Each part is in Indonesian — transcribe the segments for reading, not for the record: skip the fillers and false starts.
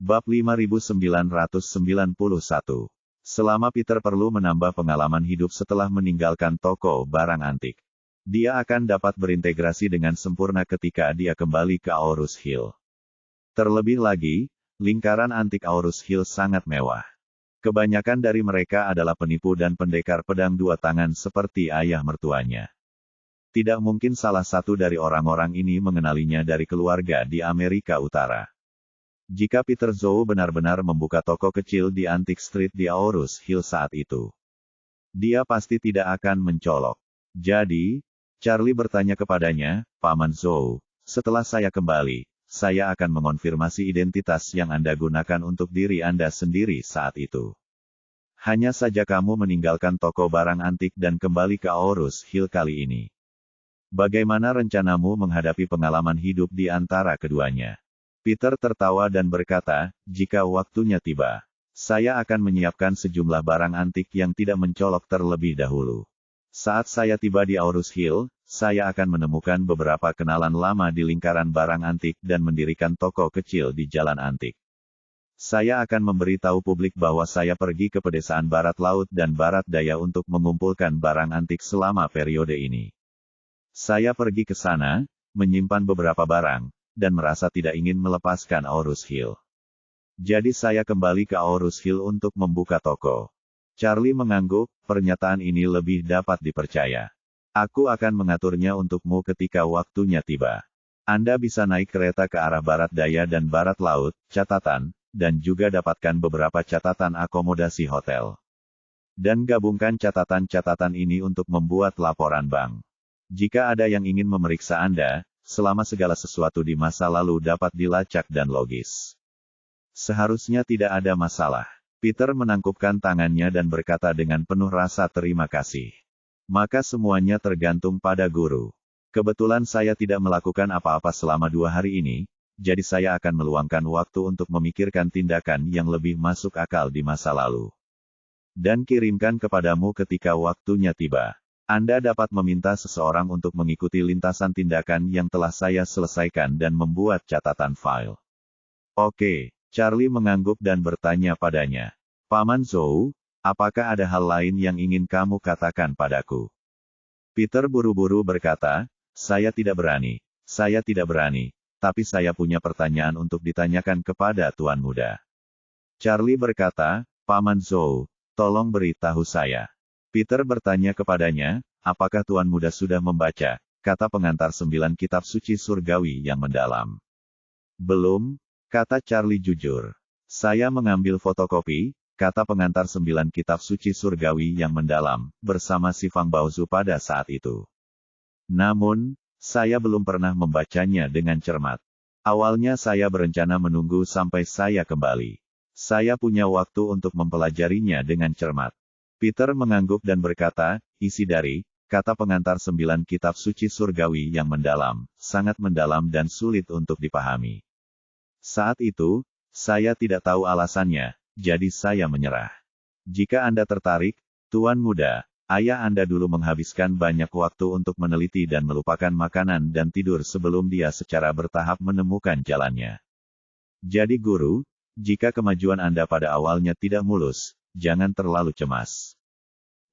Bab 5991. Selama Peter perlu menambah pengalaman hidup setelah meninggalkan toko barang antik, dia akan dapat berintegrasi dengan sempurna ketika dia kembali ke Aurus Hill. Terlebih lagi, lingkaran antik Aurus Hill sangat mewah. Kebanyakan dari mereka adalah penipu dan pendekar pedang dua tangan seperti ayah mertuanya. Tidak mungkin salah satu dari orang-orang ini mengenalinya dari keluarga di Amerika Utara. Jika Peter Zhou benar-benar membuka toko kecil di Antique Street di Aurus Hill saat itu, dia pasti tidak akan mencolok. Jadi, Charlie bertanya kepadanya, "Paman Zhou, setelah saya kembali, saya akan mengonfirmasi identitas yang Anda gunakan untuk diri Anda sendiri saat itu. Hanya saja kamu meninggalkan toko barang antik dan kembali ke Aurus Hill kali ini. Bagaimana rencanamu menghadapi pengalaman hidup di antara keduanya?" Peter tertawa dan berkata, "Jika waktunya tiba, saya akan menyiapkan sejumlah barang antik yang tidak mencolok terlebih dahulu. Saat saya tiba di Aurus Hill, saya akan menemukan beberapa kenalan lama di lingkaran barang antik dan mendirikan toko kecil di Jalan Antik. Saya akan memberitahu publik bahwa saya pergi ke pedesaan barat laut dan barat daya untuk mengumpulkan barang antik selama periode ini. Saya pergi ke sana, menyimpan beberapa barang, dan merasa tidak ingin melepaskan Aurus Hill. Jadi saya kembali ke Aurus Hill untuk membuka toko." Charlie mengangguk, "Pernyataan ini lebih dapat dipercaya. Aku akan mengaturnya untukmu ketika waktunya tiba. Anda bisa naik kereta ke arah barat daya dan barat laut, catatan, dan juga dapatkan beberapa catatan akomodasi hotel. Dan gabungkan catatan-catatan ini untuk membuat laporan bank. Jika ada yang ingin memeriksa Anda, selama segala sesuatu di masa lalu dapat dilacak dan logis, seharusnya tidak ada masalah." Peter menangkupkan tangannya dan berkata dengan penuh rasa terima kasih. "Maka semuanya tergantung pada guru. Kebetulan saya tidak melakukan apa-apa selama 2 hari ini, jadi saya akan meluangkan waktu untuk memikirkan tindakan yang lebih masuk akal di masa lalu. Dan kirimkan kepadamu ketika waktunya tiba. Anda dapat meminta seseorang untuk mengikuti lintasan tindakan yang telah saya selesaikan dan membuat catatan file." "Oke." Charlie mengangguk dan bertanya padanya, "Paman Zhou, apakah ada hal lain yang ingin kamu katakan padaku?" Peter buru-buru berkata, saya tidak berani, tapi saya punya pertanyaan untuk ditanyakan kepada Tuan Muda." Charlie berkata, "Paman Zhou, tolong beritahu saya." Peter bertanya kepadanya, "Apakah Tuan Muda sudah membaca kata pengantar 9 kitab suci surgawi yang mendalam?" "Belum," kata Charlie jujur. "Saya mengambil fotokopi kata pengantar 9 kitab suci surgawi yang mendalam bersama si Fang Baozu pada saat itu. Namun, saya belum pernah membacanya dengan cermat. Awalnya saya berencana menunggu sampai saya kembali. Saya punya waktu untuk mempelajarinya dengan cermat." Peter mengangguk dan berkata, "Isi dari kata pengantar 9 kitab suci surgawi yang mendalam, sangat mendalam dan sulit untuk dipahami. Saat itu, saya tidak tahu alasannya, jadi saya menyerah. Jika Anda tertarik, Tuan Muda, ayah Anda dulu menghabiskan banyak waktu untuk meneliti dan melupakan makanan dan tidur sebelum dia secara bertahap menemukan jalannya. Jadi guru, jika kemajuan Anda pada awalnya tidak mulus, jangan terlalu cemas.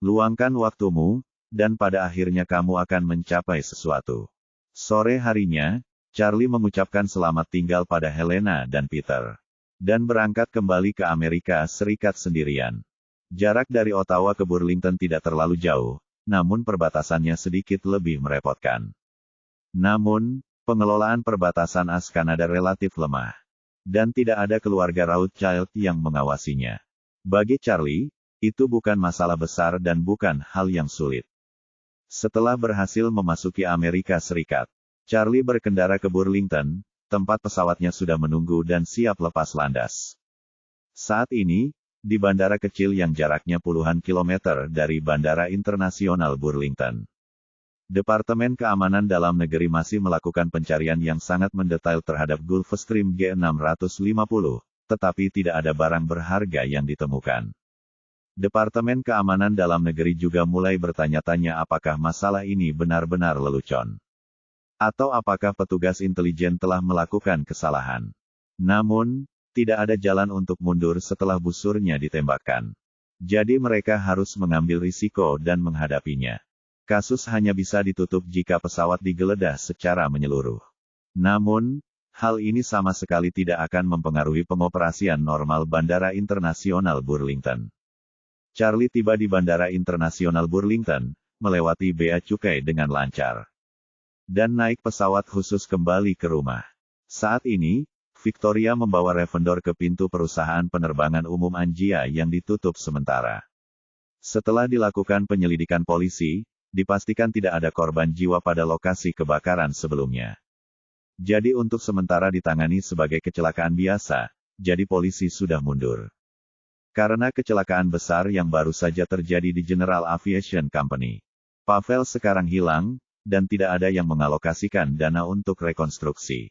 Luangkan waktumu, dan pada akhirnya kamu akan mencapai sesuatu." Sore harinya, Charlie mengucapkan selamat tinggal pada Helena dan Peter, dan berangkat kembali ke Amerika Serikat sendirian. Jarak dari Ottawa ke Burlington tidak terlalu jauh, namun perbatasannya sedikit lebih merepotkan. Namun, pengelolaan perbatasan AS Kanada relatif lemah, dan tidak ada keluarga Rothschild yang mengawasinya. Bagi Charlie, itu bukan masalah besar dan bukan hal yang sulit. Setelah berhasil memasuki Amerika Serikat, Charlie berkendara ke Burlington, tempat pesawatnya sudah menunggu dan siap lepas landas. Saat ini, di bandara kecil yang jaraknya puluhan kilometer dari Bandara Internasional Burlington, Departemen Keamanan Dalam Negeri masih melakukan pencarian yang sangat mendetail terhadap Gulfstream G650, tetapi tidak ada barang berharga yang ditemukan. Departemen Keamanan Dalam Negeri juga mulai bertanya-tanya apakah masalah ini benar-benar lelucon. Atau apakah petugas intelijen telah melakukan kesalahan. Namun, Tidak ada jalan untuk mundur setelah busurnya ditembakkan. Jadi mereka harus mengambil risiko dan menghadapinya. Kasus hanya bisa ditutup jika pesawat digeledah secara menyeluruh. Namun, hal ini sama sekali tidak akan mempengaruhi pengoperasian normal Bandara Internasional Burlington. Charlie tiba di Bandara Internasional Burlington, melewati bea cukai dengan lancar. Dan naik pesawat khusus kembali ke rumah. Saat ini, Victoria membawa Ravendor ke pintu perusahaan penerbangan umum Angia yang ditutup sementara. Setelah dilakukan penyelidikan polisi, dipastikan tidak ada korban jiwa pada lokasi kebakaran sebelumnya. Jadi untuk sementara ditangani sebagai kecelakaan biasa, jadi polisi sudah mundur. Karena kecelakaan besar yang baru saja terjadi di General Aviation Company. Pavel sekarang hilang, dan tidak ada yang mengalokasikan dana untuk rekonstruksi.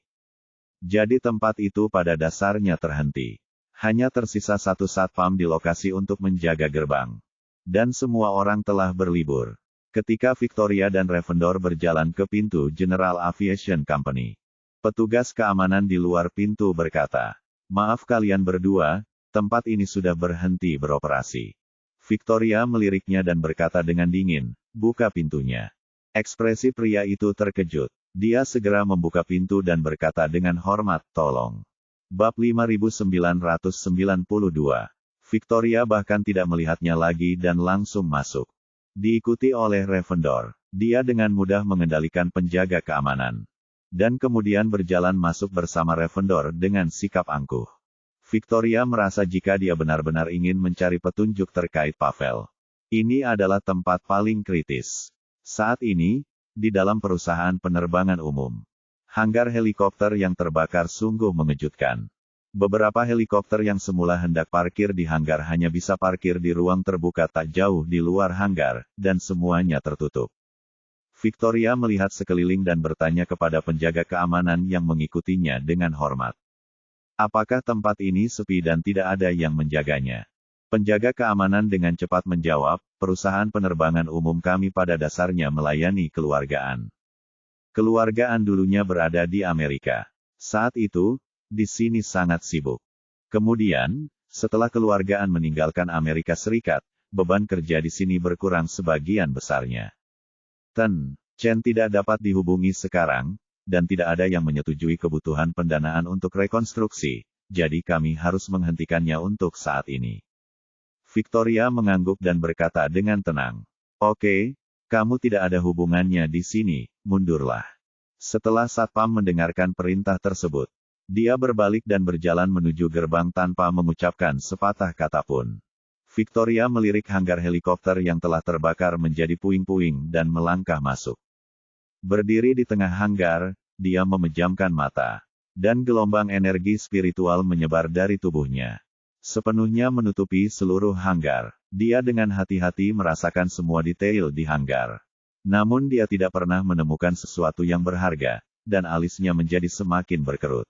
Jadi tempat itu pada dasarnya terhenti. Hanya tersisa satu satpam di lokasi untuk menjaga gerbang. Dan semua orang telah berlibur. Ketika Victoria dan Ravendor berjalan ke pintu General Aviation Company, petugas keamanan di luar pintu berkata, "Maaf kalian berdua, tempat ini sudah berhenti beroperasi." Victoria meliriknya dan berkata dengan dingin, "Buka pintunya." Ekspresi pria itu terkejut. Dia segera membuka pintu dan berkata dengan hormat, "Tolong." Bab 5992. Victoria bahkan tidak melihatnya lagi dan langsung masuk. Diikuti oleh Ravendor. Dia dengan mudah mengendalikan penjaga keamanan. Dan kemudian berjalan masuk bersama Ravendor dengan sikap angkuh. Victoria merasa jika dia benar-benar ingin mencari petunjuk terkait Pavel. Ini adalah tempat paling kritis. Saat ini, di dalam perusahaan penerbangan umum. Hanggar helikopter yang terbakar sungguh mengejutkan. Beberapa helikopter yang semula hendak parkir di hanggar hanya bisa parkir di ruang terbuka tak jauh di luar hanggar, dan semuanya tertutup. Victoria melihat sekeliling dan bertanya kepada penjaga keamanan yang mengikutinya dengan hormat. Apakah tempat ini sepi dan tidak ada yang menjaganya? Penjaga keamanan dengan cepat menjawab, "Perusahaan penerbangan umum kami pada dasarnya melayani keluargaan. Keluargaan dulunya berada di Amerika. Saat itu, di sini sangat sibuk. Kemudian, setelah keluargaan meninggalkan Amerika Serikat, beban kerja di sini berkurang sebagian besarnya. Chen tidak dapat dihubungi sekarang, dan tidak ada yang menyetujui kebutuhan pendanaan untuk rekonstruksi, jadi kami harus menghentikannya untuk saat ini." Victoria mengangguk dan berkata dengan tenang, "Oke, kamu tidak ada hubungannya di sini, mundurlah." Setelah satpam mendengarkan perintah tersebut, dia berbalik dan berjalan menuju gerbang tanpa mengucapkan sepatah kata pun. Victoria melirik hanggar helikopter yang telah terbakar menjadi puing-puing dan melangkah masuk. Berdiri di tengah hanggar, dia memejamkan mata. Dan gelombang energi spiritual menyebar dari tubuhnya. Sepenuhnya menutupi seluruh hanggar. Dia dengan hati-hati merasakan semua detail di hanggar. Namun dia tidak pernah menemukan sesuatu yang berharga, dan alisnya menjadi semakin berkerut.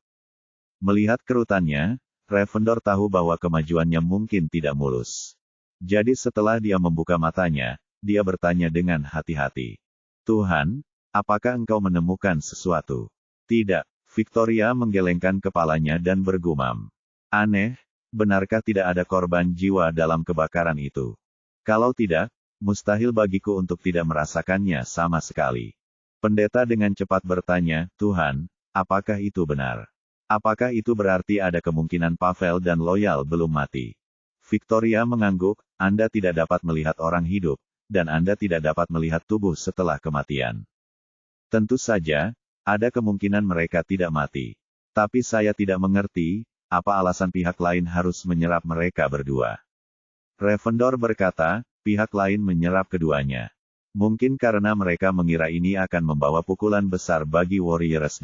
Melihat kerutannya, Ravendor tahu bahwa kemajuannya mungkin tidak mulus. Jadi setelah dia membuka matanya, dia bertanya dengan hati-hati, "Tuhan, apakah engkau menemukan sesuatu?" "Tidak." Victoria menggelengkan kepalanya dan bergumam. "Aneh. Benarkah tidak ada korban jiwa dalam kebakaran itu? Kalau tidak, mustahil bagiku untuk tidak merasakannya sama sekali." Pendeta dengan cepat bertanya, "Tuhan, apakah itu benar? Apakah itu berarti ada kemungkinan Pavel dan Loyal belum mati?" Victoria mengangguk, "Anda tidak dapat melihat orang hidup, dan Anda tidak dapat melihat tubuh setelah kematian. Tentu saja, ada kemungkinan mereka tidak mati. Tapi saya tidak mengerti, apa alasan pihak lain harus menyerap mereka berdua?" Ravendor berkata, "Pihak lain menyerap keduanya. Mungkin karena mereka mengira ini akan membawa pukulan besar bagi Warriors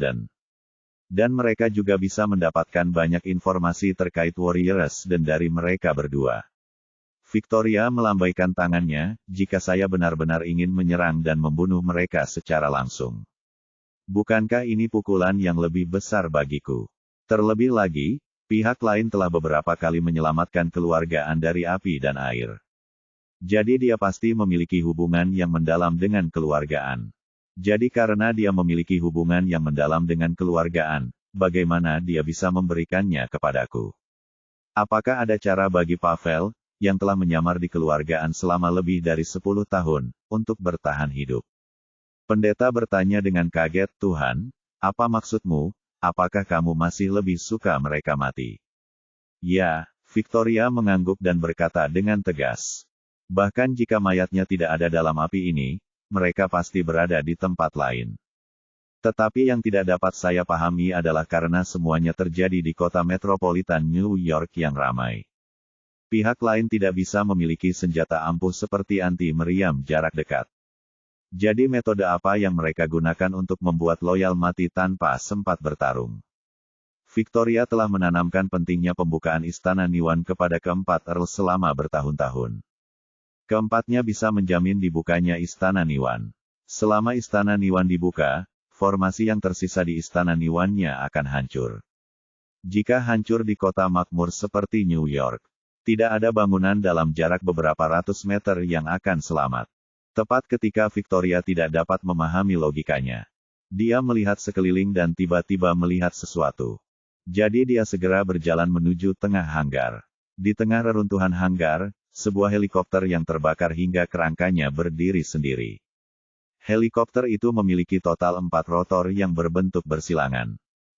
dan mereka juga bisa mendapatkan banyak informasi terkait Warriors dan dari mereka berdua." Victoria melambaikan tangannya, "Jika saya benar-benar ingin menyerang dan membunuh mereka secara langsung. Bukankah ini pukulan yang lebih besar bagiku? Terlebih lagi, pihak lain telah beberapa kali menyelamatkan keluargaan dari api dan air. Jadi dia pasti memiliki hubungan yang mendalam dengan keluargaan. Jadi karena dia memiliki hubungan yang mendalam dengan keluargaan, bagaimana dia bisa memberikannya kepadaku? Apakah ada cara bagi Pavel, yang telah menyamar di keluargaan selama lebih dari 10 tahun, untuk bertahan hidup? Pendeta bertanya dengan kaget, Tuhan, apa maksudmu? Apakah kamu masih lebih suka mereka mati? Ya, Victoria mengangguk dan berkata dengan tegas. Bahkan jika mayatnya tidak ada dalam api ini, mereka pasti berada di tempat lain. Tetapi yang tidak dapat saya pahami adalah karena semuanya terjadi di kota metropolitan New York yang ramai. Pihak lain tidak bisa memiliki senjata ampuh seperti anti-meriam jarak dekat. Jadi metode apa yang mereka gunakan untuk membuat loyal mati tanpa sempat bertarung? Victoria telah menanamkan pentingnya pembukaan Istana Niwan kepada keempat Earl selama bertahun-tahun. Keempatnya bisa menjamin dibukanya Istana Niwan. Selama Istana Niwan dibuka, formasi yang tersisa di Istana Niwannya akan hancur. Jika hancur di kota makmur seperti New York, tidak ada bangunan dalam jarak beberapa ratus meter yang akan selamat. Tepat ketika Victoria tidak dapat memahami logikanya. Dia melihat sekeliling dan tiba-tiba melihat sesuatu. Jadi dia segera berjalan menuju tengah hanggar. Di tengah reruntuhan hanggar, sebuah helikopter yang terbakar hingga kerangkanya berdiri sendiri. Helikopter itu memiliki total 4 rotor yang berbentuk bersilangan.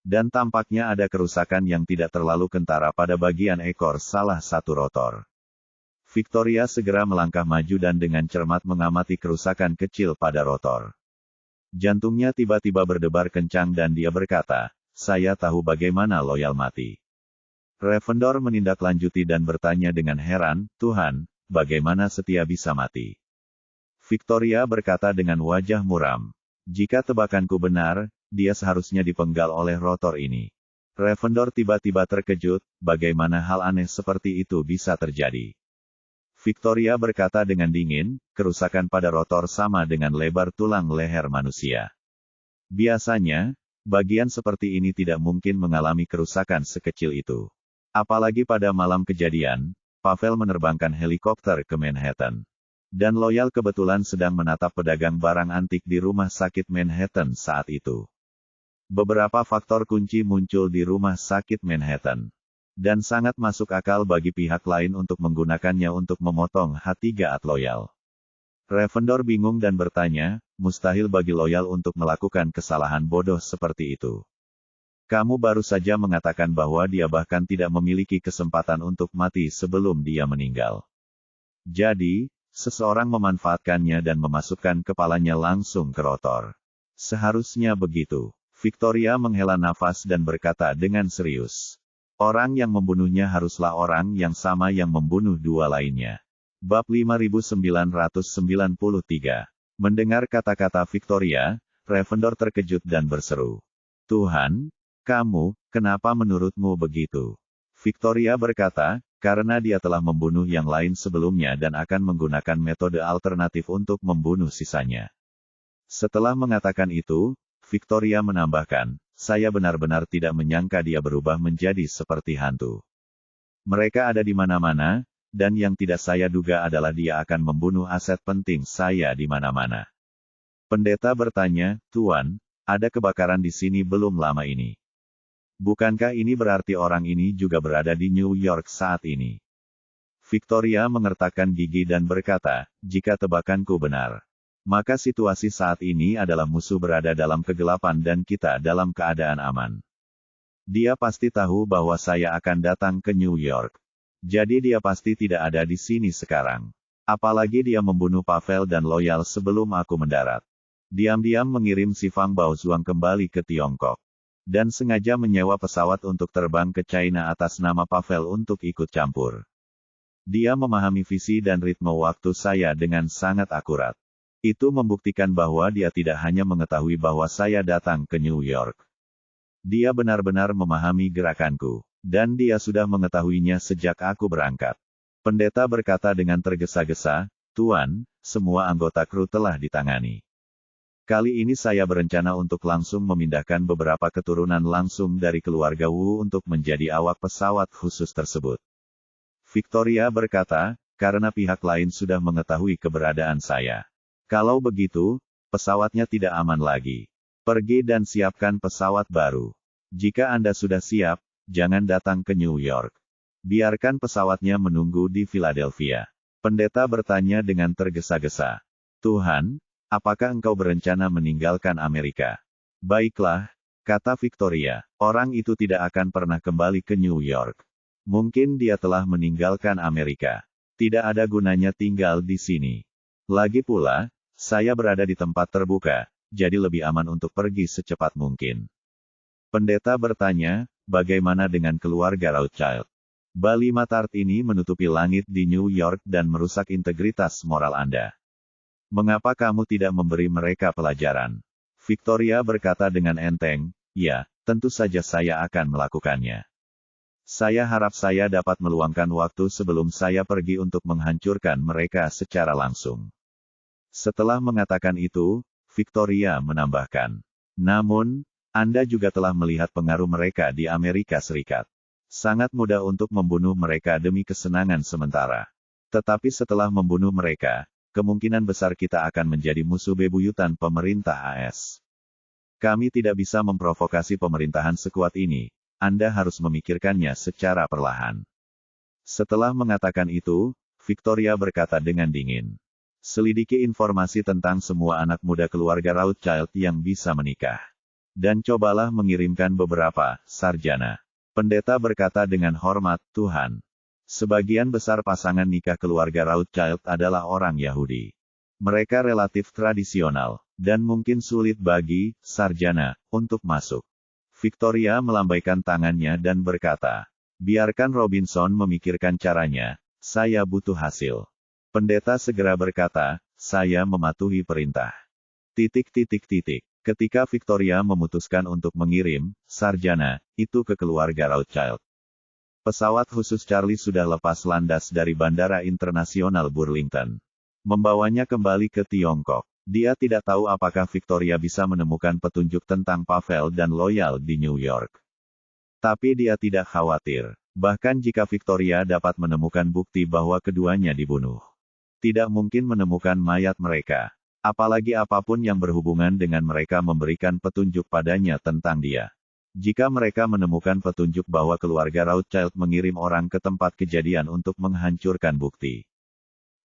Dan tampaknya ada kerusakan yang tidak terlalu kentara pada bagian ekor salah satu rotor. Victoria segera melangkah maju dan dengan cermat mengamati kerusakan kecil pada rotor. Jantungnya tiba-tiba berdebar kencang dan dia berkata, saya tahu bagaimana loyal mati. Ravendor menindaklanjuti dan bertanya dengan heran, Tuhan, bagaimana setia bisa mati? Victoria berkata dengan wajah muram. Jika tebakanku benar, dia seharusnya dipenggal oleh rotor ini. Ravendor tiba-tiba terkejut, bagaimana hal aneh seperti itu bisa terjadi? Victoria berkata dengan dingin, kerusakan pada rotor sama dengan lebar tulang leher manusia. Biasanya, bagian seperti ini tidak mungkin mengalami kerusakan sekecil itu. Apalagi pada malam kejadian, Pavel menerbangkan helikopter ke Manhattan. Dan Loyal kebetulan sedang menatap pedagang barang antik di rumah sakit Manhattan saat itu. Beberapa faktor kunci muncul di rumah sakit Manhattan. Dan sangat masuk akal bagi pihak lain untuk menggunakannya untuk memotong H3 Loyal. Ravendor bingung dan bertanya, mustahil bagi Loyal untuk melakukan kesalahan bodoh seperti itu. Kamu baru saja mengatakan bahwa dia bahkan tidak memiliki kesempatan untuk mati sebelum dia meninggal. Jadi, seseorang memanfaatkannya dan memasukkan kepalanya langsung ke rotor. Seharusnya begitu. Victoria menghela nafas dan berkata dengan serius. Orang yang membunuhnya haruslah orang yang sama yang membunuh dua lainnya. Bab 5993. Mendengar kata-kata Victoria, Ravendor terkejut dan berseru. Tuhan, kamu, kenapa menurutmu begitu? Victoria berkata, karena dia telah membunuh yang lain sebelumnya dan akan menggunakan metode alternatif untuk membunuh sisanya. Setelah mengatakan itu, Victoria menambahkan, saya benar-benar tidak menyangka dia berubah menjadi seperti hantu. Mereka ada di mana-mana, dan yang tidak saya duga adalah dia akan membunuh aset penting saya di mana-mana. Pendeta bertanya, Tuan, ada kebakaran di sini belum lama ini. Bukankah ini berarti orang ini juga berada di New York saat ini? Victoria mengertakkan gigi dan berkata, jika tebakanku benar, maka situasi saat ini adalah musuh berada dalam kegelapan dan kita dalam keadaan aman. Dia pasti tahu bahwa saya akan datang ke New York. Jadi dia pasti tidak ada di sini sekarang. Apalagi dia membunuh Pavel dan Loyal sebelum aku mendarat. Diam-diam mengirim si Fang Baozuang kembali ke Tiongkok. Dan sengaja menyewa pesawat untuk terbang ke China atas nama Pavel untuk ikut campur. Dia memahami visi dan ritme waktu saya dengan sangat akurat. Itu membuktikan bahwa dia tidak hanya mengetahui bahwa saya datang ke New York. Dia benar-benar memahami gerakanku. Dan dia sudah mengetahuinya sejak aku berangkat. Pendeta berkata dengan tergesa-gesa, Tuan, semua anggota kru telah ditangani. Kali ini saya berencana untuk langsung memindahkan beberapa keturunan langsung dari keluarga Wu untuk menjadi awak pesawat khusus tersebut. Victoria berkata, karena pihak lain sudah mengetahui keberadaan saya. Kalau begitu, pesawatnya tidak aman lagi. Pergi dan siapkan pesawat baru. Jika Anda sudah siap, jangan datang ke New York. Biarkan pesawatnya menunggu di Philadelphia. Pendeta bertanya dengan tergesa-gesa. Tuhan, apakah engkau berencana meninggalkan Amerika? Baiklah, kata Victoria, orang itu tidak akan pernah kembali ke New York. Mungkin dia telah meninggalkan Amerika. Tidak ada gunanya tinggal di sini. Lagi pula, saya berada di tempat terbuka, jadi lebih aman untuk pergi secepat mungkin. Pendeta bertanya, bagaimana dengan keluarga Rothschild? Bali Matart ini menutupi langit di New York dan merusak integritas moral Anda. Mengapa kamu tidak memberi mereka pelajaran? Victoria berkata dengan enteng, ya, tentu saja saya akan melakukannya. Saya harap saya dapat meluangkan waktu sebelum saya pergi untuk menghancurkan mereka secara langsung. Setelah mengatakan itu, Victoria menambahkan, namun, Anda juga telah melihat pengaruh mereka di Amerika Serikat. Sangat mudah untuk membunuh mereka demi kesenangan sementara. Tetapi setelah membunuh mereka, kemungkinan besar kita akan menjadi musuh bebuyutan pemerintah AS. Kami tidak bisa memprovokasi pemerintahan sekuat ini. Anda harus memikirkannya secara perlahan. Setelah mengatakan itu, Victoria berkata dengan dingin. Selidiki informasi tentang semua anak muda keluarga Rothschild yang bisa menikah. Dan cobalah mengirimkan beberapa, sarjana. Pendeta berkata dengan hormat, Tuhan. Sebagian besar pasangan nikah keluarga Rothschild adalah orang Yahudi. Mereka relatif tradisional, dan mungkin sulit bagi, sarjana, untuk masuk. Victoria melambaikan tangannya dan berkata, biarkan Robinson memikirkan caranya, saya butuh hasil. Pendeta segera berkata, saya mematuhi perintah. Ketika Victoria memutuskan untuk mengirim, sarjana, itu ke keluarga Rothschild. Pesawat khusus Charlie sudah lepas landas dari Bandara Internasional Burlington. Membawanya kembali ke Tiongkok. Dia tidak tahu apakah Victoria bisa menemukan petunjuk tentang Pavel dan Loyal di New York. Tapi dia tidak khawatir. Bahkan jika Victoria dapat menemukan bukti bahwa keduanya dibunuh. Tidak mungkin menemukan mayat mereka. Apalagi apapun yang berhubungan dengan mereka memberikan petunjuk padanya tentang dia. Jika mereka menemukan petunjuk bahwa keluarga Rothschild mengirim orang ke tempat kejadian untuk menghancurkan bukti,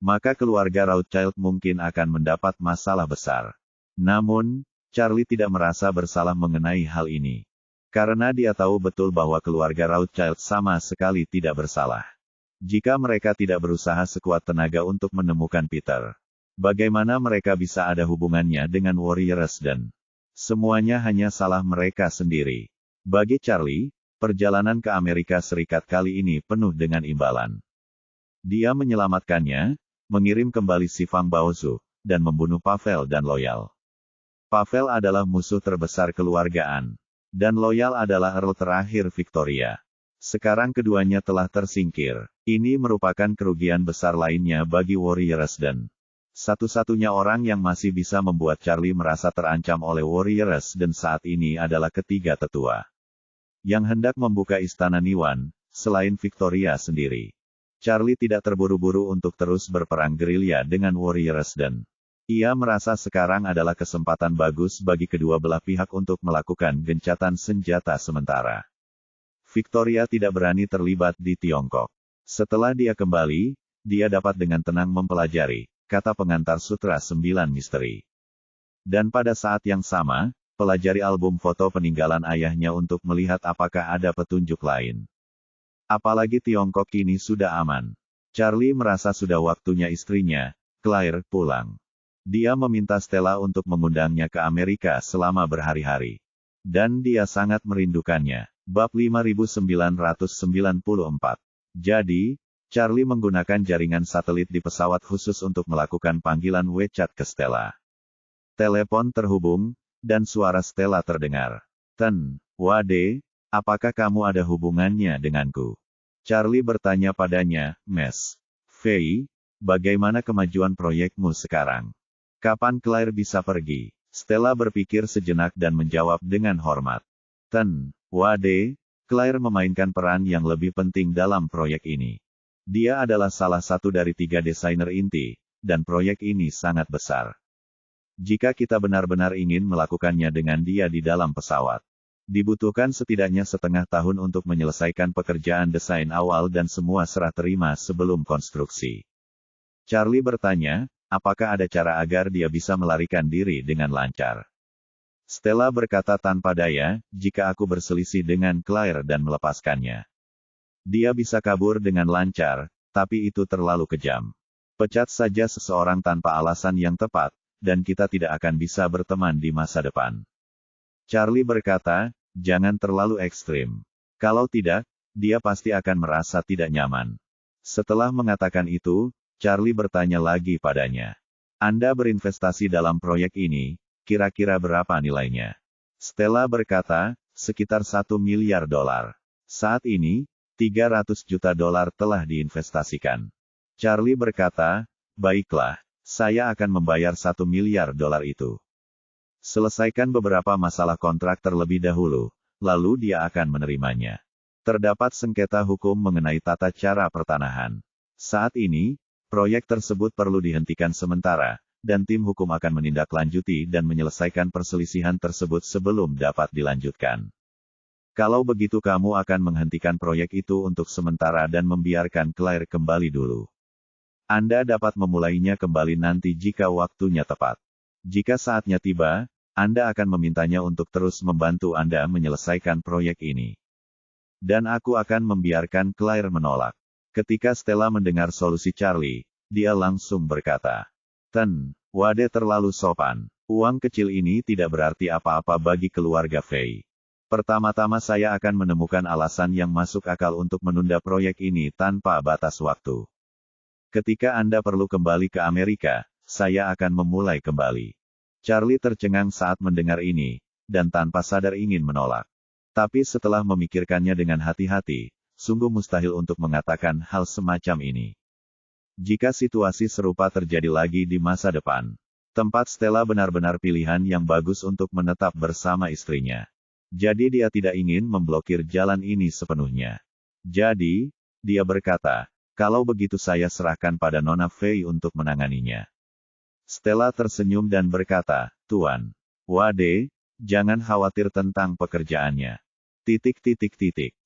maka keluarga Rothschild mungkin akan mendapat masalah besar. Namun, Charlie tidak merasa bersalah mengenai hal ini. Karena dia tahu betul bahwa keluarga Rothschild sama sekali tidak bersalah. Jika mereka tidak berusaha sekuat tenaga untuk menemukan Peter, bagaimana mereka bisa ada hubungannya dengan Warriors dan semuanya hanya salah mereka sendiri. Bagi Charlie, perjalanan ke Amerika Serikat kali ini penuh dengan imbalan. Dia menyelamatkannya, mengirim kembali si Fang Baozu, dan membunuh Pavel dan Loyal. Pavel adalah musuh terbesar keluargaan, dan Loyal adalah Earl terakhir Victoria. Sekarang keduanya telah tersingkir. Ini merupakan kerugian besar lainnya bagi Warriors dan satu-satunya orang yang masih bisa membuat Charlie merasa terancam oleh Warriors dan saat ini adalah ketiga tetua yang hendak membuka istana Niwan, selain Victoria sendiri. Charlie tidak terburu-buru untuk terus berperang gerilya dengan Warriors dan ia merasa sekarang adalah kesempatan bagus bagi kedua belah pihak untuk melakukan gencatan senjata sementara. Victoria tidak berani terlibat di Tiongkok. Setelah dia kembali, dia dapat dengan tenang mempelajari kata pengantar Sutra 9 Misteri. Dan pada saat yang sama, pelajari album foto peninggalan ayahnya untuk melihat apakah ada petunjuk lain. Apalagi Tiongkok kini sudah aman. Charlie merasa sudah waktunya istrinya, Claire, pulang. Dia meminta Stella untuk mengundangnya ke Amerika selama berhari-hari. Dan dia sangat merindukannya. Bab 5994. Jadi, Charlie menggunakan jaringan satelit di pesawat khusus untuk melakukan panggilan WeChat ke Stella. Telepon terhubung, dan suara Stella terdengar. Ten, Wade, apakah kamu ada hubungannya denganku? Charlie bertanya padanya, Miss Fei, bagaimana kemajuan proyekmu sekarang? Kapan Claire bisa pergi? Stella berpikir sejenak dan menjawab dengan hormat. Ten, Wade, Claire memainkan peran yang lebih penting dalam proyek ini. Dia adalah salah satu dari 3 desainer inti, dan proyek ini sangat besar. Jika kita benar-benar ingin melakukannya dengan dia di dalam pesawat, Dibutuhkan setidaknya setengah tahun untuk menyelesaikan pekerjaan desain awal dan semua serah terima sebelum konstruksi. Charlie bertanya, apakah ada cara agar dia bisa melarikan diri dengan lancar? Stella berkata tanpa daya, jika aku berselisih dengan Claire dan melepaskannya. Dia bisa kabur dengan lancar, tapi itu terlalu kejam. Pecat saja seseorang tanpa alasan yang tepat, dan kita tidak akan bisa berteman di masa depan. Charlie berkata, jangan terlalu ekstrim. Kalau tidak, dia pasti akan merasa tidak nyaman. Setelah mengatakan itu, Charlie bertanya lagi padanya. Anda berinvestasi dalam proyek ini, kira-kira berapa nilainya? Stella berkata, sekitar $1 miliar. Saat ini, $300 juta telah diinvestasikan. Charlie berkata, baiklah, saya akan membayar $1 miliar itu. Selesaikan beberapa masalah kontrak terlebih dahulu, lalu dia akan menerimanya. Terdapat sengketa hukum mengenai tata cara pertanahan. Saat ini, proyek tersebut perlu dihentikan sementara, dan tim hukum akan menindaklanjuti dan menyelesaikan perselisihan tersebut sebelum dapat dilanjutkan. Kalau begitu kamu akan menghentikan proyek itu untuk sementara dan membiarkan Claire kembali dulu. Anda dapat memulainya kembali nanti jika waktunya tepat. Jika saatnya tiba, Anda akan memintanya untuk terus membantu Anda menyelesaikan proyek ini. Dan aku akan membiarkan Claire menolak. Ketika Stella mendengar solusi Charlie, dia langsung berkata, Wade terlalu sopan. Uang kecil ini tidak berarti apa-apa bagi keluarga Fei. Pertama-tama saya akan menemukan alasan yang masuk akal untuk menunda proyek ini tanpa batas waktu. Ketika Anda perlu kembali ke Amerika, saya akan memulai kembali. Charlie tercengang saat mendengar ini, dan tanpa sadar ingin menolak. Tapi setelah memikirkannya dengan hati-hati, sungguh mustahil untuk mengatakan hal semacam ini. Jika situasi serupa terjadi lagi di masa depan, tempat Stella benar-benar pilihan yang bagus untuk menetap bersama istrinya. Jadi dia tidak ingin memblokir jalan ini sepenuhnya. Jadi, dia berkata, kalau begitu saya serahkan pada Nona Fei untuk menanganinya. Stella tersenyum dan berkata, Tuan Wade, jangan khawatir tentang pekerjaannya.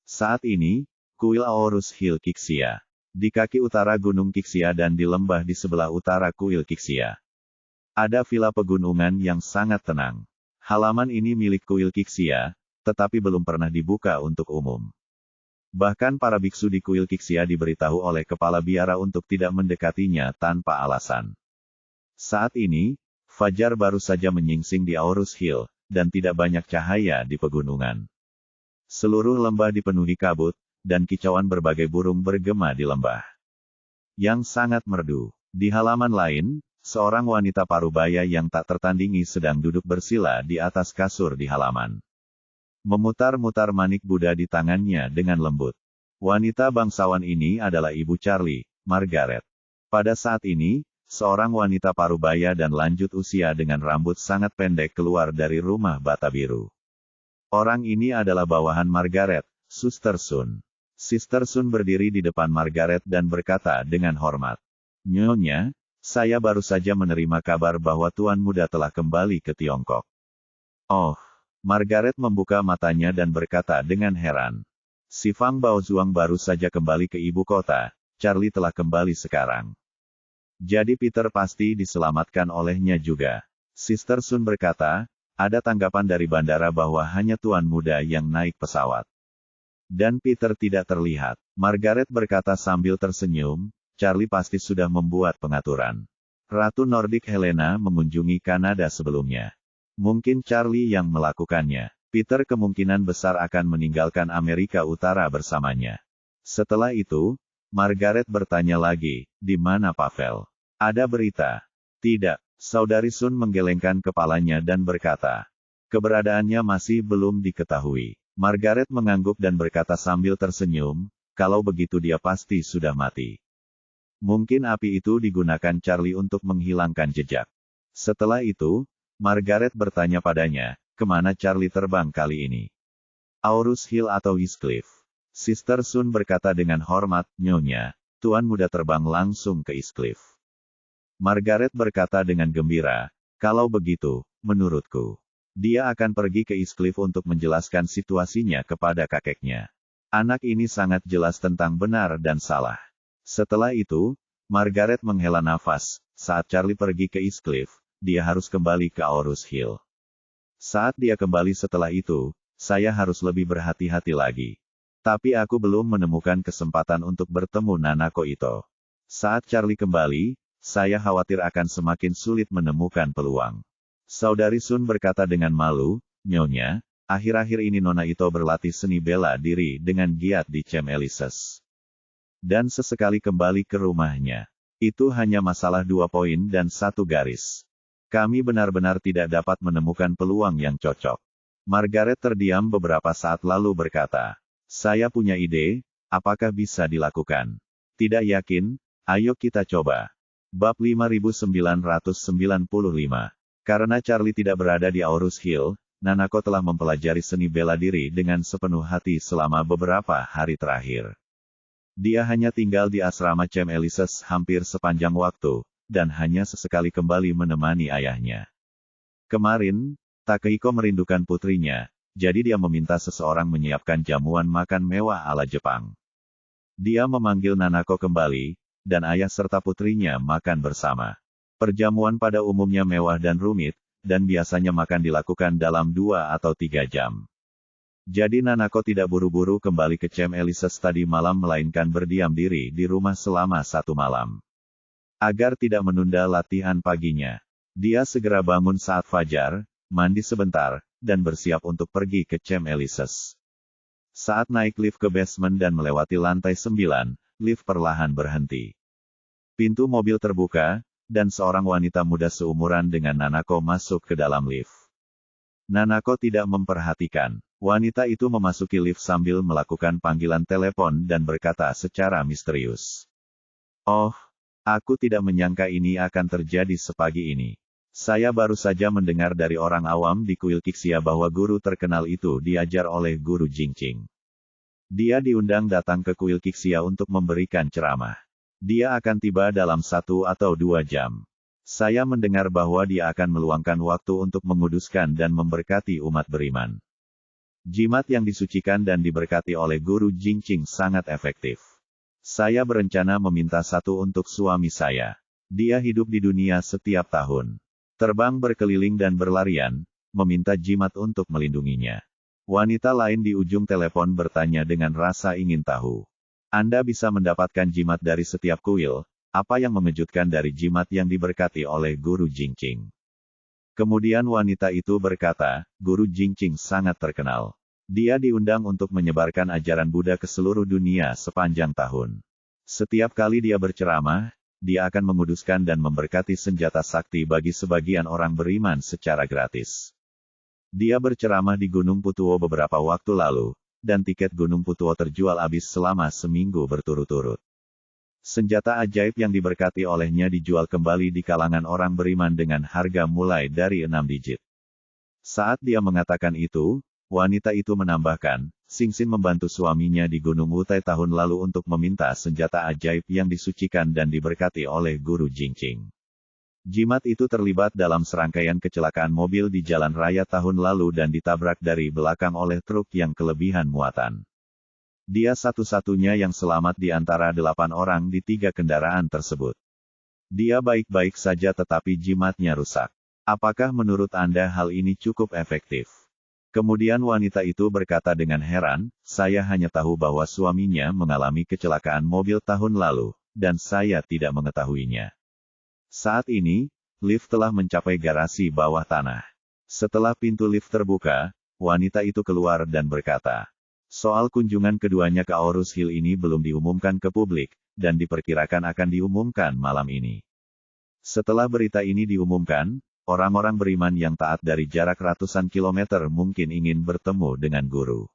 Saat ini, kuil Aorus Hill Kixia. Di kaki utara Gunung Kixia dan di lembah di sebelah utara kuil Kixia. Ada villa pegunungan yang sangat tenang. Halaman ini milik kuil Kixia, tetapi belum pernah dibuka untuk umum. Bahkan para biksu di kuil Kixia diberitahu oleh kepala biara untuk tidak mendekatinya tanpa alasan. Saat ini, fajar baru saja menyingsing di Aorus Hill, dan tidak banyak cahaya di pegunungan. Seluruh lembah dipenuhi kabut, dan kicauan berbagai burung bergema di lembah. Yang sangat merdu. Di halaman lain, seorang wanita parubaya yang tak tertandingi sedang duduk bersila di atas kasur di halaman. Memutar-mutar manik Buddha di tangannya dengan lembut. Wanita bangsawan ini adalah ibu Charlie, Margaret. Pada saat ini, seorang wanita parubaya dan lanjut usia dengan rambut sangat pendek keluar dari rumah bata biru. Orang ini adalah bawahan Margaret, Suster Sun. Sister Sun berdiri di depan Margaret dan berkata dengan hormat. Nyonya, saya baru saja menerima kabar bahwa Tuan Muda telah kembali ke Tiongkok. Oh. Margaret membuka matanya dan berkata dengan heran. Si Fang Baozuang baru saja kembali ke ibu kota, Charlie telah kembali sekarang. Jadi Peter pasti diselamatkan olehnya juga. Sister Sun berkata, ada tanggapan dari bandara bahwa hanya Tuan Muda yang naik pesawat. Dan Peter tidak terlihat. Margaret berkata sambil tersenyum, Charlie pasti sudah membuat pengaturan. Ratu Nordik Helena mengunjungi Kanada sebelumnya. Mungkin Charlie yang melakukannya. Peter kemungkinan besar akan meninggalkan Amerika Utara bersamanya. Setelah itu, Margaret bertanya lagi, di mana Pavel? Ada berita? Tidak. Saudari Sun menggelengkan kepalanya dan berkata, keberadaannya masih belum diketahui. Margaret mengangguk dan berkata sambil tersenyum, kalau begitu dia pasti sudah mati. Mungkin api itu digunakan Charlie untuk menghilangkan jejak. Setelah itu, Margaret bertanya padanya, kemana Charlie terbang kali ini? Aorus Hill atau Eastcliff? Sister Sun berkata dengan hormat, Nyonya, Tuan Muda terbang langsung ke Eastcliff. Margaret berkata dengan gembira, kalau begitu, menurutku, Dia akan pergi ke East Cliff untuk menjelaskan situasinya kepada kakeknya. Anak ini sangat jelas tentang benar dan salah. Setelah itu, Margaret menghela nafas. Saat Charlie pergi ke East Cliff, dia harus kembali ke Aurus Hill. Saat dia kembali setelah itu, saya harus lebih berhati-hati lagi. Tapi aku belum menemukan kesempatan untuk bertemu Nanako Ito. Saat Charlie kembali, saya khawatir akan semakin sulit menemukan peluang. Saudari Sun berkata dengan malu, Nyonya, akhir-akhir ini Nona Ito berlatih seni bela diri dengan giat di Camp Elises. Dan sesekali kembali ke rumahnya. Itu hanya masalah 2 poin dan 1 garis. Kami benar-benar tidak dapat menemukan peluang yang cocok. Margaret terdiam beberapa saat lalu berkata, saya punya ide, apakah bisa dilakukan? Tidak yakin, ayo kita coba. Bab 5995. Karena Charlie tidak berada di Aurus Hill, Nanako telah mempelajari seni bela diri dengan sepenuh hati selama beberapa hari terakhir. Dia hanya tinggal di asrama Camp Elises hampir sepanjang waktu, dan hanya sesekali kembali menemani ayahnya. Kemarin, Takehiko merindukan putrinya, jadi dia meminta seseorang menyiapkan jamuan makan mewah ala Jepang. Dia memanggil Nanako kembali, dan ayah serta putrinya makan bersama. Perjamuan pada umumnya mewah dan rumit, dan biasanya makan dilakukan dalam 2 atau 3 jam. Jadi Nanako tidak buru-buru kembali ke Camp Elises tadi malam melainkan berdiam diri di rumah selama 1 malam. Agar tidak menunda latihan paginya, dia segera bangun saat fajar, mandi sebentar, dan bersiap untuk pergi ke Camp Elises. Saat naik lift ke basement dan melewati lantai 9, lift perlahan berhenti. Pintu mobil terbuka, dan seorang wanita muda seumuran dengan Nanako masuk ke dalam lift. Nanako tidak memperhatikan. Wanita itu memasuki lift sambil melakukan panggilan telepon dan berkata secara misterius. Oh, aku tidak menyangka ini akan terjadi sepagi ini. Saya baru saja mendengar dari orang awam di kuil Kixia bahwa guru terkenal itu diajar oleh guru Jingqing. Dia diundang datang ke kuil Kixia untuk memberikan ceramah. Dia akan tiba dalam 1 atau 2 jam. Saya mendengar bahwa dia akan meluangkan waktu untuk menguduskan dan memberkati umat beriman. Jimat yang disucikan dan diberkati oleh guru Jingqing sangat efektif. Saya berencana meminta 1 untuk suami saya. Dia hidup di dunia setiap tahun. Terbang berkeliling dan berlarian, meminta jimat untuk melindunginya. Wanita lain di ujung telepon bertanya dengan rasa ingin tahu. Anda bisa mendapatkan jimat dari setiap kuil, apa yang mengejutkan dari jimat yang diberkati oleh guru Jingqing? Kemudian wanita itu berkata, guru Jingqing sangat terkenal. Dia diundang untuk menyebarkan ajaran Buddha ke seluruh dunia sepanjang tahun. Setiap kali dia berceramah, dia akan menguduskan dan memberkati senjata sakti bagi sebagian orang beriman secara gratis. Dia berceramah di Gunung Putuo beberapa waktu lalu, dan tiket Gunung Putuo terjual habis selama seminggu berturut-turut. Senjata ajaib yang diberkati olehnya dijual kembali di kalangan orang beriman dengan harga mulai dari 6 digit. Saat dia mengatakan itu, wanita itu menambahkan, Singsin membantu suaminya di Gunung Wutai tahun lalu untuk meminta senjata ajaib yang disucikan dan diberkati oleh guru Jingqing. Jimat itu terlibat dalam serangkaian kecelakaan mobil di jalan raya tahun lalu dan ditabrak dari belakang oleh truk yang kelebihan muatan. Dia satu-satunya yang selamat di antara 8 orang di 3 kendaraan tersebut. Dia baik-baik saja tetapi jimatnya rusak. Apakah menurut Anda hal ini cukup efektif? Kemudian wanita itu berkata dengan heran, saya hanya tahu bahwa suaminya mengalami kecelakaan mobil tahun lalu, dan saya tidak mengetahuinya. Saat ini, lift telah mencapai garasi bawah tanah. Setelah pintu lift terbuka, wanita itu keluar dan berkata, soal kunjungan keduanya ke Aurus Hill ini belum diumumkan ke publik, dan diperkirakan akan diumumkan malam ini. Setelah berita ini diumumkan, orang-orang beriman yang taat dari jarak ratusan kilometer mungkin ingin bertemu dengan guru.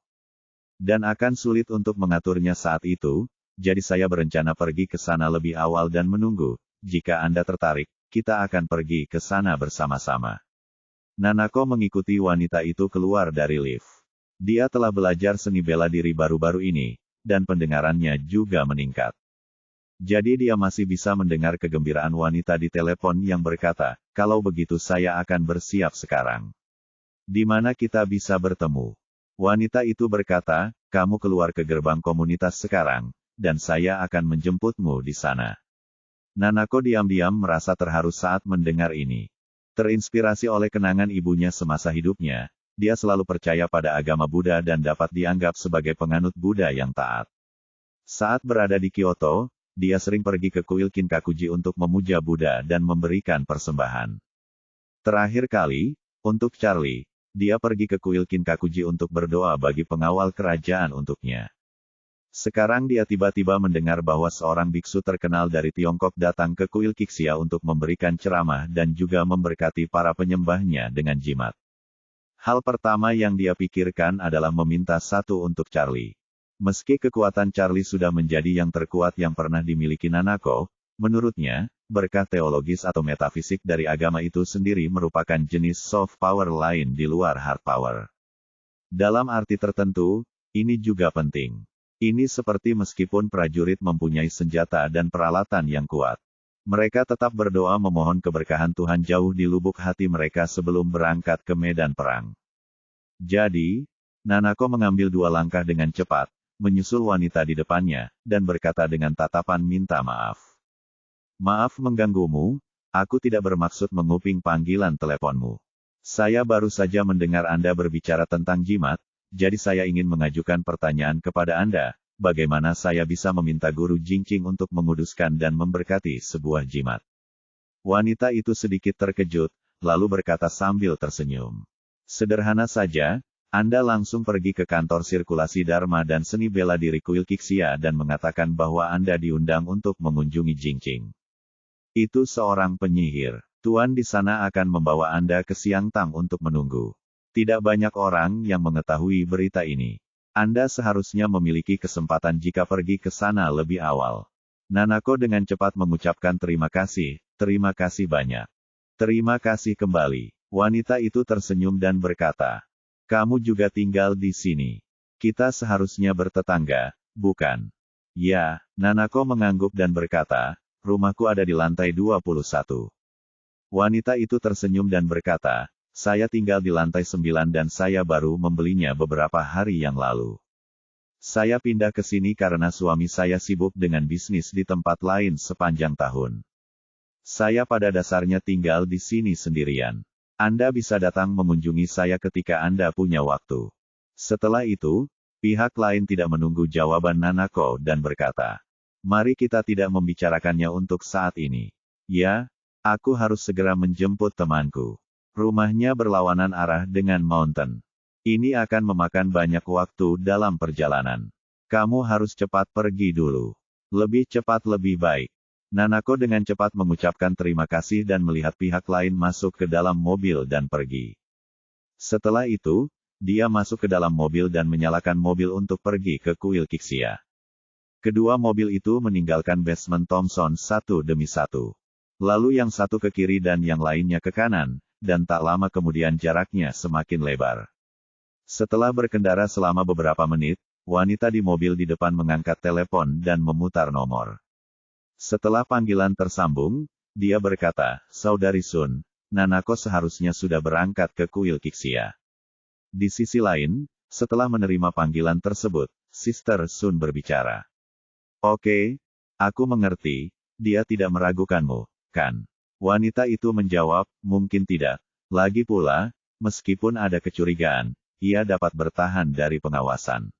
Dan akan sulit untuk mengaturnya saat itu, jadi saya berencana pergi ke sana lebih awal dan menunggu. Jika Anda tertarik, kita akan pergi ke sana bersama-sama. Nanako mengikuti wanita itu keluar dari lift. Dia telah belajar seni bela diri baru-baru ini, dan pendengarannya juga meningkat. Jadi dia masih bisa mendengar kegembiraan wanita di telepon yang berkata, kalau begitu saya akan bersiap sekarang. Di mana kita bisa bertemu? Wanita itu berkata, kamu keluar ke gerbang komunitas sekarang, dan saya akan menjemputmu di sana. Nanako diam-diam merasa terharu saat mendengar ini. Terinspirasi oleh kenangan ibunya semasa hidupnya, dia selalu percaya pada agama Buddha dan dapat dianggap sebagai penganut Buddha yang taat. Saat berada di Kyoto, dia sering pergi ke kuil Kinkakuji untuk memuja Buddha dan memberikan persembahan. Terakhir kali, untuk Charlie, dia pergi ke kuil Kinkakuji untuk berdoa bagi pengawal kerajaan untuknya. Sekarang dia tiba-tiba mendengar bahwa seorang biksu terkenal dari Tiongkok datang ke kuil Kixia untuk memberikan ceramah dan juga memberkati para penyembahnya dengan jimat. Hal pertama yang dia pikirkan adalah meminta satu untuk Charlie. Meski kekuatan Charlie sudah menjadi yang terkuat yang pernah dimiliki Nanako, menurutnya, berkah teologis atau metafisik dari agama itu sendiri merupakan jenis soft power lain di luar hard power. Dalam arti tertentu, ini juga penting. Ini seperti meskipun prajurit mempunyai senjata dan peralatan yang kuat. Mereka tetap berdoa memohon keberkahan Tuhan jauh di lubuk hati mereka sebelum berangkat ke medan perang. Jadi, Nanako mengambil 2 langkah dengan cepat, menyusul wanita di depannya, dan berkata dengan tatapan minta maaf. Maaf mengganggumu, aku tidak bermaksud menguping panggilan teleponmu. Saya baru saja mendengar Anda berbicara tentang jimat, jadi saya ingin mengajukan pertanyaan kepada Anda, bagaimana saya bisa meminta guru Jingqing untuk menguduskan dan memberkati sebuah jimat. Wanita itu sedikit terkejut, lalu berkata sambil tersenyum. Sederhana saja, Anda langsung pergi ke kantor sirkulasi Dharma dan seni bela diri kuil Kixia dan mengatakan bahwa Anda diundang untuk mengunjungi Jingqing. Itu seorang penyihir. Tuan di sana akan membawa Anda ke Siangtang untuk menunggu. Tidak banyak orang yang mengetahui berita ini. Anda seharusnya memiliki kesempatan jika pergi ke sana lebih awal. Nanako dengan cepat mengucapkan terima kasih banyak. Terima kasih kembali. Wanita itu tersenyum dan berkata, kamu juga tinggal di sini. Kita seharusnya bertetangga, bukan? Ya, Nanako mengangguk dan berkata, rumahku ada di lantai 21. Wanita itu tersenyum dan berkata, saya tinggal di lantai 9 dan saya baru membelinya beberapa hari yang lalu. Saya pindah ke sini karena suami saya sibuk dengan bisnis di tempat lain sepanjang tahun. Saya pada dasarnya tinggal di sini sendirian. Anda bisa datang mengunjungi saya ketika Anda punya waktu. Setelah itu, pihak lain tidak menunggu jawaban Nanako dan berkata, mari kita tidak membicarakannya untuk saat ini. Ya, aku harus segera menjemput temanku. Rumahnya berlawanan arah dengan Mountain. Ini akan memakan banyak waktu dalam perjalanan. Kamu harus cepat pergi dulu. Lebih cepat lebih baik. Nanako dengan cepat mengucapkan terima kasih dan melihat pihak lain masuk ke dalam mobil dan pergi. Setelah itu, dia masuk ke dalam mobil dan menyalakan mobil untuk pergi ke kuil Kixia. Kedua mobil itu meninggalkan basement Thomson satu demi satu. Lalu yang satu ke kiri dan yang lainnya ke kanan, dan tak lama kemudian jaraknya semakin lebar. Setelah berkendara selama beberapa menit, wanita di mobil di depan mengangkat telepon dan memutar nomor. Setelah panggilan tersambung, dia berkata, Saudari Sun, Nanako seharusnya sudah berangkat ke kuil Kixia. Di sisi lain, setelah menerima panggilan tersebut, Sister Sun berbicara. Oke, aku mengerti, dia tidak meragukanmu, kan? Wanita itu menjawab, mungkin tidak. Lagi pula, meskipun ada kecurigaan, ia dapat bertahan dari pengawasan.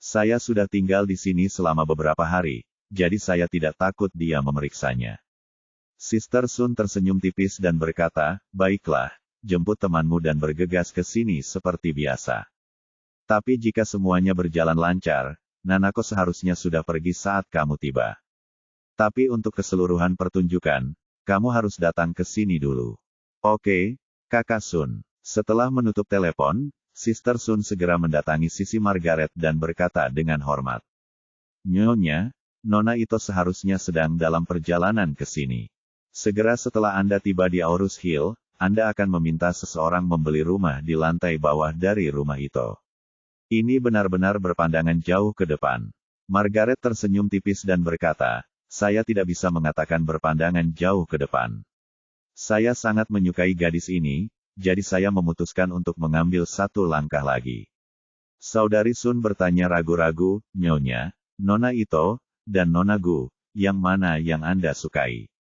Saya sudah tinggal di sini selama beberapa hari, jadi saya tidak takut dia memeriksanya. Sister Sun tersenyum tipis dan berkata, baiklah, jemput temanmu dan bergegas ke sini seperti biasa. Tapi jika semuanya berjalan lancar, Nanako seharusnya sudah pergi saat kamu tiba. Tapi untuk keseluruhan pertunjukan, kamu harus datang ke sini dulu. Oke, Kakak Sun. Setelah menutup telepon, Sister Sun segera mendatangi sisi Margaret dan berkata dengan hormat. Nyonya, Nona Ito seharusnya sedang dalam perjalanan ke sini. Segera setelah Anda tiba di Aorus Hill, Anda akan meminta seseorang membeli rumah di lantai bawah dari rumah Ito. Ini benar-benar berpandangan jauh ke depan. Margaret tersenyum tipis dan berkata, saya tidak bisa mengatakan berpandangan jauh ke depan. Saya sangat menyukai gadis ini, jadi saya memutuskan untuk mengambil satu langkah lagi. Saudari Sun bertanya ragu-ragu, Nyonya, Nona Ito, dan Nona Gu, yang mana yang Anda sukai?